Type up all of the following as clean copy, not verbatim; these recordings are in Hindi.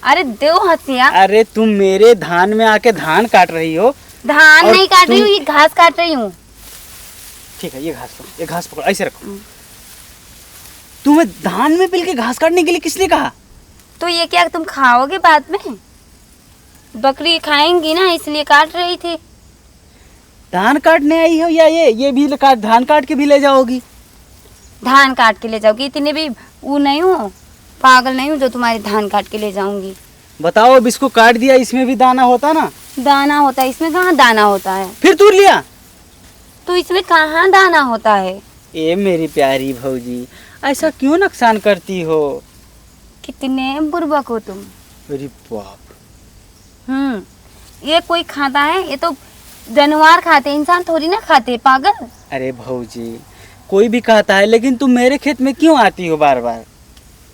अरे दो हंसिया। अरे तुम मेरे धान में आके धान काट रही हो। धान नहीं काट रही हूँ, ये घास काट रही हूँ। ठीक है, ये घास पकड़ो, ऐसे रखो। तुम्हें धान में मिल के घास काटने के लिए किसने कहा? तो ये क्या तुम खाओगे बाद में? बकरी खाएंगी ना, इसलिए काट रही थी। धान काटने आई हो या ये भी धान काट के भी ले जाओगी? धान काट के ले जाओगी? इतने भी वो नहीं हूँ, पागल नहीं हूँ जो तुम्हारे धान काट के ले जाऊंगी। बताओ, अब इसको काट दिया, इसमें भी दाना होता ना? दाना होता है इसमें? कहाँ दाना होता है? फिर तूर लिया तो इसमें कहाँ दाना होता है? ए मेरी प्यारी भौजी, ऐसा क्यों नुकसान करती हो? कितने बुर्बक हो तुम। अरे बाप। ये कोई खाता है? ये तो जानवर खाते, इंसान थोड़ी ना खाते, पागल। अरे भौजी, कोई भी खाता है, लेकिन तुम मेरे खेत में क्यों आती हो बार बार?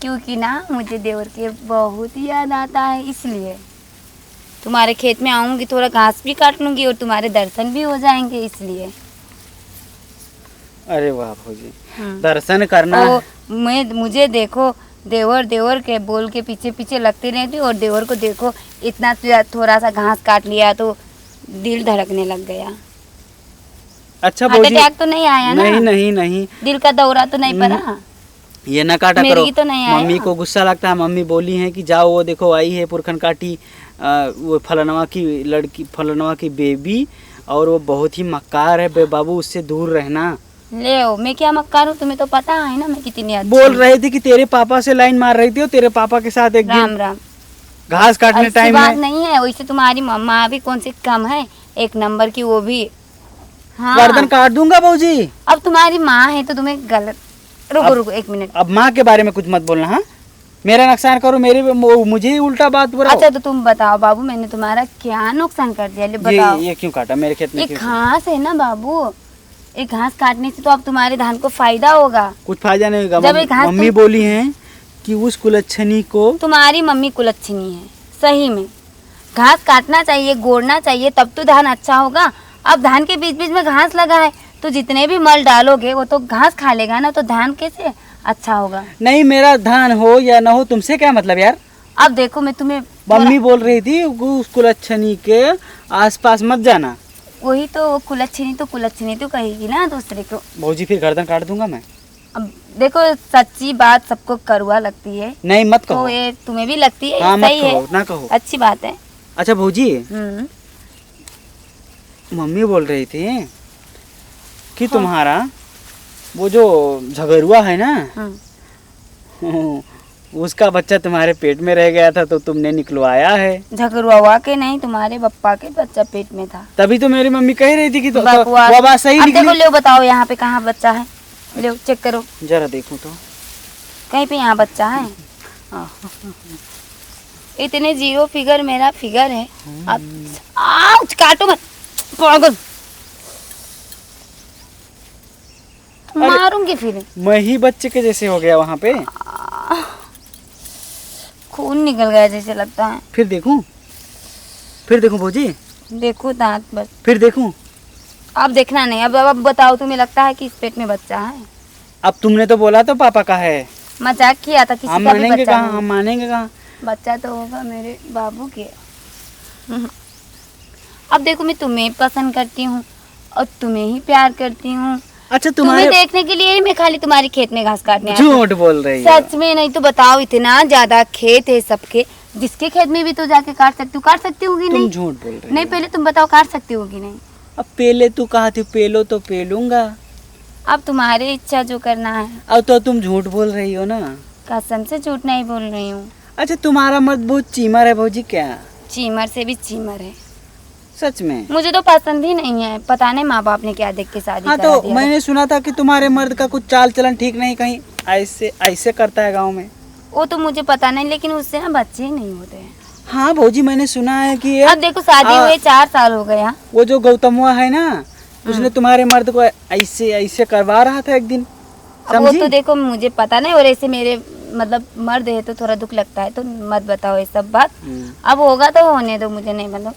क्योंकि ना मुझे देवर की बहुत याद आता है, इसलिए तुम्हारे खेत में आऊंगी, थोड़ा घास भी काट लूंगी और तुम्हारे दर्शन भी हो जाएंगे, इसलिए। अरे वाह भौजी, दर्शन करना। मुझे देखो, देवर देवर के बोल के पीछे पीछे लगती रहती, और देवर को देखो इतना थोड़ा सा घास काट लिया तो दिल धड़कने लग गया। अच्छा हार्ट अटैक तो नहीं आया ना? नहीं। दिल का दौरा तो नहीं पड़ा? ये ना काटा करो, तो नहीं आया। मम्मी को गुस्सा लगता है। मम्मी बोली है कि जाओ, वो देखो आई है पुरखन काटी, वो फलनवा की लड़की, फलनवा की बेबी, और वो बहुत ही मक्कार है बाबू, उससे दूर रहना। ले ओ, मैं क्या मक्कार हूँ? तुम्हें तो पता है ना मैं कितनी अच्छी। बोल रही थी कि तेरे पापा से लाइन मार रही थी और तेरे पापा के साथ एक राम दिन राम घास काटने टाइम में। बात नहीं है, वैसे तुम्हारी मम्मा भी कौन सी कम है, एक नंबर की, वो भी। हाँ, गर्दन काट दूंगा भौजी। अब तुम्हारी माँ है तो तुम्हें गलत। रुको एक मिनट। अब माँ के बारे में कुछ मत बोलना। हाँ, मेरा नुकसान करो, मुझे ही उल्टा बात बोलो। अच्छा तो तुम बताओ बाबू, मैंने तुम्हारा क्या नुकसान कर दिया? ले बताओ। ये क्यों काटा मेरे खेत में? ये घास है ना बाबू, एक घास काटने से तो अब तुम्हारे धान को फायदा होगा। कुछ फायदा नहीं होगा। जब मम्मी बोली है कि उस कुलच्छनी को। तुम्हारी मम्मी कुलच्छनी है, सही में। घास काटना चाहिए, गोड़ना चाहिए, तब तो धान अच्छा होगा। अब धान के बीच बीच में घास लगा है तो जितने भी मल डालोगे वो तो घास खा लेगा ना, तो धान कैसे अच्छा होगा? नहीं, मेरा धान हो या ना हो तुमसे क्या मतलब यार? अब देखो मैं तुम्हें, मम्मी बोल रही थी उस कुलच्छनी के आसपास मत जाना। वही तो कुलच्छनी तो कहेगी ना दूसरे को। भौजी फिर गर्दन काट दूंगा मैं। अब देखो, सच्ची बात सबको कड़वा लगती है। नहीं मत कहो। तो ये तुम्हें भी लगती है? हाँ, सही मत कहो, है, ना कहो। अच्छी बात है। अच्छा भौजी, मम्मी बोल रही थी कि हाँ। तुम्हारा वो जो झगरुआ है ना, उसका बच्चा तुम्हारे पेट में रह गया था तो तुमने निकलवाया है। झगरुआ के नहीं, तुम्हारे पप्पा के बच्चा पेट में था। तभी तो मेरी मम्मी कह रही थी कि वो बकवास। बात सही अब निकली। देखो, ले बताओ यहाँ पे कहाँ बच्चा है, ले चेक करो जरा देखूं तो। कहीं पे यहाँ बच्चा है? इतने जीरो फिगर मेरा फिगर है। अब काटो मत पागल, मारूंगी फिर। मैं ही बच्चे के जैसे हो गया वहाँ पे, खून निकल गया जैसे लगता है। फिर देखूं भौजी? देखो दांत बस। फिर देखूं? अब देखना नहीं। अब बताओ, तुम्हें लगता है कि इस पेट में बच्चा है? अब तुमने तो बोला तो पापा का है। मजाक किया था, किसी हम का भी मानेंगे बच्चा कहाँ? नहीं। हम मानेंगे कहाँ? बच्चा तो होगा मेरे बाबू के। अब देखो, मैं तुम्हें पसंद करती हूँ और तुम्हें ही प्यार करती हूँ। अच्छा, तुम्हें देखने के लिए ही मैं खाली तुम्हारे खेत में घास काटने आई हूँ। झूठ बोल रही है। सच में? नहीं तो बताओ, इतना ज्यादा खेत है सबके, जिसके खेत में भी तो जाके काट सकती होगी नहीं? झूठ बोल रही नहीं, पहले तुम बताओ, काट सकती होगी नहीं? अब पहले तू कहा थी पेलो तो पेलूंगा। अब तुम्हारी इच्छा जो करना है। अब तो तुम झूठ बोल रही हो ना। कसम से झूठ नहीं बोल रही हूँ। अच्छा, तुम्हारा मर्द बहुत चीमर है भौजी क्या? चीमर से भी चीमर है। सच में? मुझे तो पसंद ही नहीं है, पता नहीं माँ बाप ने क्या देख के शादी हाँ, करा तो दिया। मैंने सुना था कि तुम्हारे मर्द का कुछ चाल चलन ठीक नहीं, कहीं ऐसे करता है गांव में। वो तो मुझे पता नहीं, लेकिन उससे ना बच्चे ही नहीं होते हैं। हाँ भौजी, मैंने सुना है कि अब देखो, शादी हुए 4 साल हो गया। वो जो गौतमुआ है ना, उसने तुम्हारे मर्द को ऐसे करवा रहा था एक दिन। वो तो देखो मुझे पता नहीं, और ऐसे मेरे मतलब मर्द है तो थोड़ा दुख लगता है, तो मत बताओ ये सब बात। अब होगा तो होने दो, मुझे नहीं मतलब।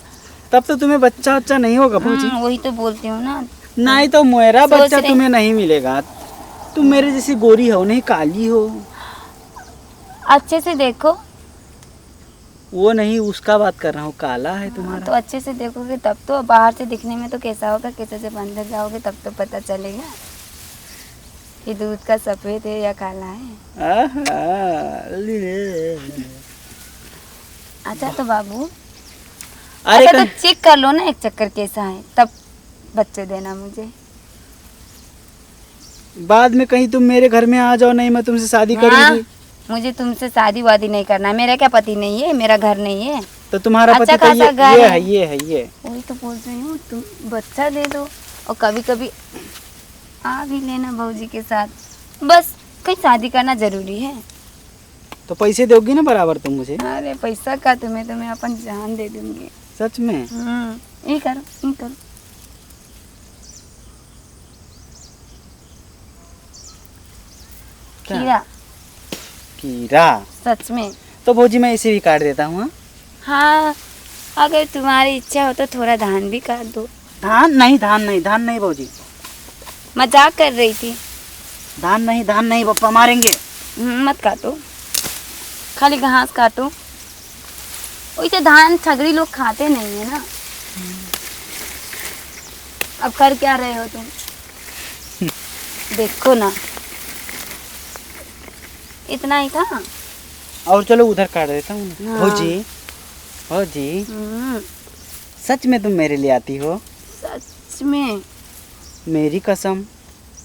तब तो तुम्हें बच्चा नहीं होगा भौजी। वही तो बोलती हूँ ना। नहीं तो मेरा बच्चा तुम्हें नहीं मिलेगा। तुम मेरे जैसी गोरी हो नहीं, काली हो। अच्छे से देखो, वो नहीं, उसका बात कर रहा हूँ, काला है तो तुम्हारा। अच्छे से देखोगे तब तो, बाहर से दिखने में तो कैसा होगा, कैसे जब अंदर जाओगे तब तो पता चलेगा कि दूध का सफेद है या काला है। आहा, ले। अच्छा तो बाबू, अरे अच्छा तो चेक कर लो ना एक चक्कर कैसा है, तब बच्चे देना मुझे। बाद में कहीं तुम मेरे घर में आ जाओ, नहीं मैं तुमसे शादी हाँ, करूंगी। मुझे तुमसे शादी वादी नहीं करना, मेरा क्या पति नहीं है, मेरा घर नहीं है। तो तुम्हारा अच्छा पति तो खासा घर ये है। है, ये है, ये। वही तो बोल रही हूँ, तुम बच्चा दे दो और कभी कभी आ भी लेना भौजी के साथ, बस कहीं शादी करना जरूरी है। तो पैसे दोगी ना बराबर तुम मुझे? अरे पैसा का, तुम्हें तो मैं अपन जान दे दूंगी। सच में? ये करो, ये करो। क्या? खीरा, कीड़ा? सच में। तो भौजी मैं इसे भी काट देता हूँ। हाँ? हाँ, अगर तुम्हारी इच्छा हो तो थोड़ा धान भी काट दो। धान नहीं, धान नहीं, धान नहीं भौजी, मजाक कर रही थी। धान नहीं, धान नहीं, पप्पा मारेंगे। मत काटो, खाली घास काटो। वैसे धान छगड़ी लोग खाते नहीं है ना। अब कर क्या रहे हो तुम? देखो ना, इतना ही था। और चलो उधर काट देता हूँ। हाँ। भौजी, भौजी, सच में तुम मेरे लिए आती हो? सच में, मेरी कसम,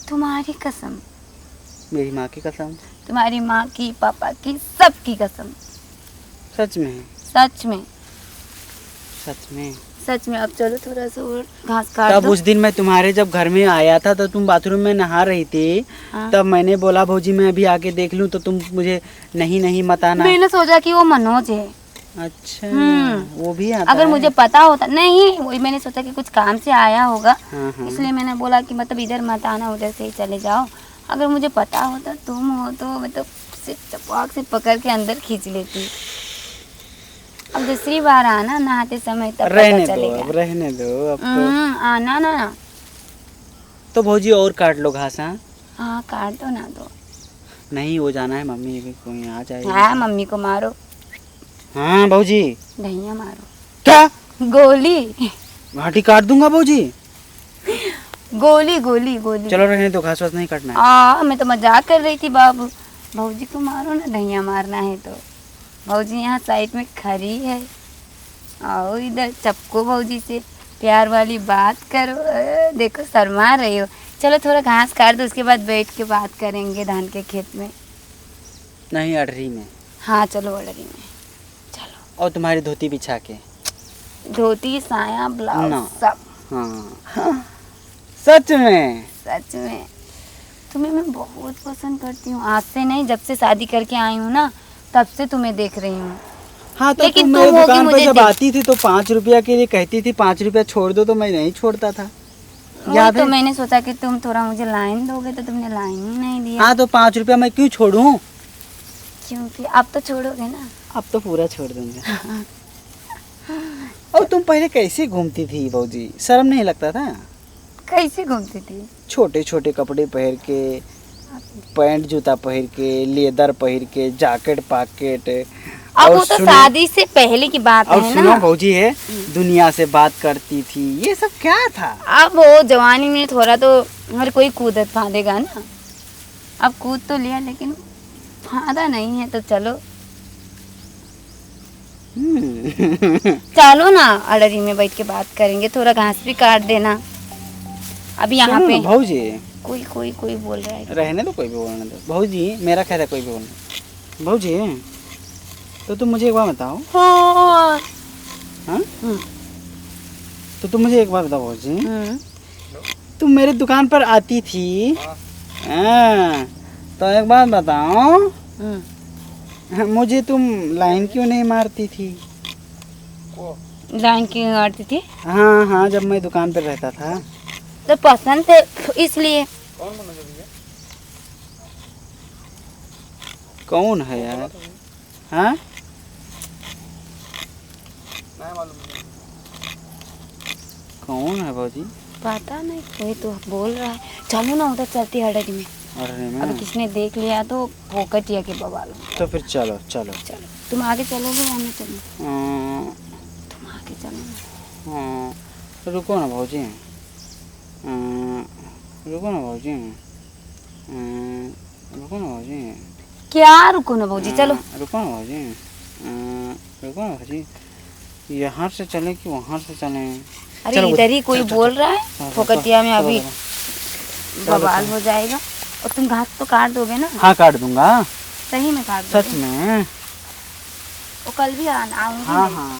तुम्हारी कसम, मेरी माँ की कसम। तुम्हारी माँ की, पापा की, सबकी कसम। सच में? सच में, सच में? सच में। अब चलो थोड़ा सा और घास काट तब दो। उस दिन मैं तुम्हारे जब घर में आया था तो तुम बाथरूम में नहा रही थी। हाँ। तब मैंने बोला भौजी मैं अभी आके देख लूं, तो तुम मुझे नहीं नहीं मत आना। मैंने सोचा कि वो मनोज है। अच्छा, हम्म। वो भी आता अगर है? मुझे पता होता, नहीं वही मैंने सोचा कि कुछ काम से आया होगा, हाँ, हाँ। इसलिए मैंने बोला कि मतलब इधर मत आना, उधर से ही चले जाओ। अगर मुझे पता होता तुम हो तो मैं तो सिर्फ चपाक से पकड़ के अंदर खींच लेती। अब दूसरी बार आना नहाते समय, तब रहने पता दो, चलेगा। अब रहने दो अब तो। आना ना। तो भौजी और काट लो घास। हाँ? हाँ काट दो ना तो। नहीं, वो जाना है, मम्मी भी कोई आ जाएगी। हाँ, मम्मी को मारो, हाँ भौजी। धनिया मारो, क्या? गोली घाटी काट दूंगा भौजी। गोली गोली गोली। चलो रहने दो, घास वास नहीं काटना है। मैं तो मजाक कर रही थी बाबू। भौजी को मारो ना, धनिया मारना है तो। भौजी यहाँ साइड में खड़ी है, आओ इधर चपको भौजी से प्यार वाली बात करो। देखो शर्मा रही हो। चलो थोड़ा घास काट दो, उसके बाद बैठ के बात करेंगे धान के खेत में। नहीं, अड़री में। हाँ चलो ऑर्डरी में चलो। और तुम्हारी धोती बिछा के। धोती, साया, ब्लाउज ना। सब। हाँ। सच में? सच में, तुम्हें मैं बहुत पसंद करती हूँ। आज से नहीं, जब से शादी करके आई हूँ ना, तब से तुम्हें देख रही हूँ। हाँ, तो लेकिन तुम तुम मेरे होगी दुकान पर मुझे जब आती थी तो 5 रुपया के लिए कहती थी 5 रुपया छोड़ दो, तो मैं नहीं छोड़ता था। वही याद तो है? मैंने सोचा कि तुम थोड़ा मुझे लाइन दोगे, तो तुमने लाइन ही नहीं दिया। हाँ, तो 5 रुपया मैं क्यों छोड़ूं? क्योंकि अब तो छोड़ोगे ना। अब तो पूरा छोड़ दूंगा। और तुम पहले कैसे घूमती थी भौजी, शर्म नहीं लगता था? कैसे घूमती थी? छोटे छोटे कपड़े पहन के, पैंट जूता पहन के, लेदर पहन के, जैकेट पॉकेट। अब वो तो शादी से पहले की बात और है सुनो ना। भौजी है, दुनिया से बात करती थी, ये सब क्या था? अब वो जवानी में थोड़ा तो हर कोई कूदत फांदेगा ना। अब कूद तो लिया, लेकिन फायदा नहीं है, तो चलो चलो ना, अडरी में बैठ के बात करेंगे। थोड़ा घास भी काट देना। अभी यहाँ सुनो पे ना भौजी, कोई कोई कोई बोल रहा है। रहने दो, कोई भी बोलने दो भौजी, मेरा ख्याल है कोई भी बोलने। भौजी तो तुम मुझे एक बात बताओ। हाँ। हाँ? तो तुम मुझे एक बात बताओ भौजी, हम्म। तुम मेरे दुकान पर आती थी। हाँ, तो एक बात बताओ, मुझे तुम लाइन क्यों नहीं मारती थी? लाइन क्यों काटती थी? हाँ हाँ, जब मैं दुकान पर रहता था। तो पसंद थे इसलिए। कौन है यार? हाँ, कौन है भौजी? पता नहीं, कोई तो बोल रहा है। चलो ना उधर चलती है अडरी में। अरे मैं अभी किसने देख लिया तो पोकटिया के बवाल हो। तो फिर चलो चलो। चलो तुम आगे चलोगे या मैं चलूँ? अं, तुम आगे चलो। रुको ना भाजी, रुको ना भाजी, रुको ना भाजी, क्या रुको ना भाजी, चलो। रुको ना भाजी, रुको ना भाजी, यहाँ से चले कि वहाँ से चले? अरे चलो, इधर ही कोई चलो, बोल रहा है, चलो, फोकटिया में चलो, अभी चलो, बवाल चलो। हो जाएगा। और तुम घास तो काट दोगे ना? हाँ काट दूंगा। सही में काट सच दोगे? में? वो कल भी आऊंगी हाँ मैं। हाँ।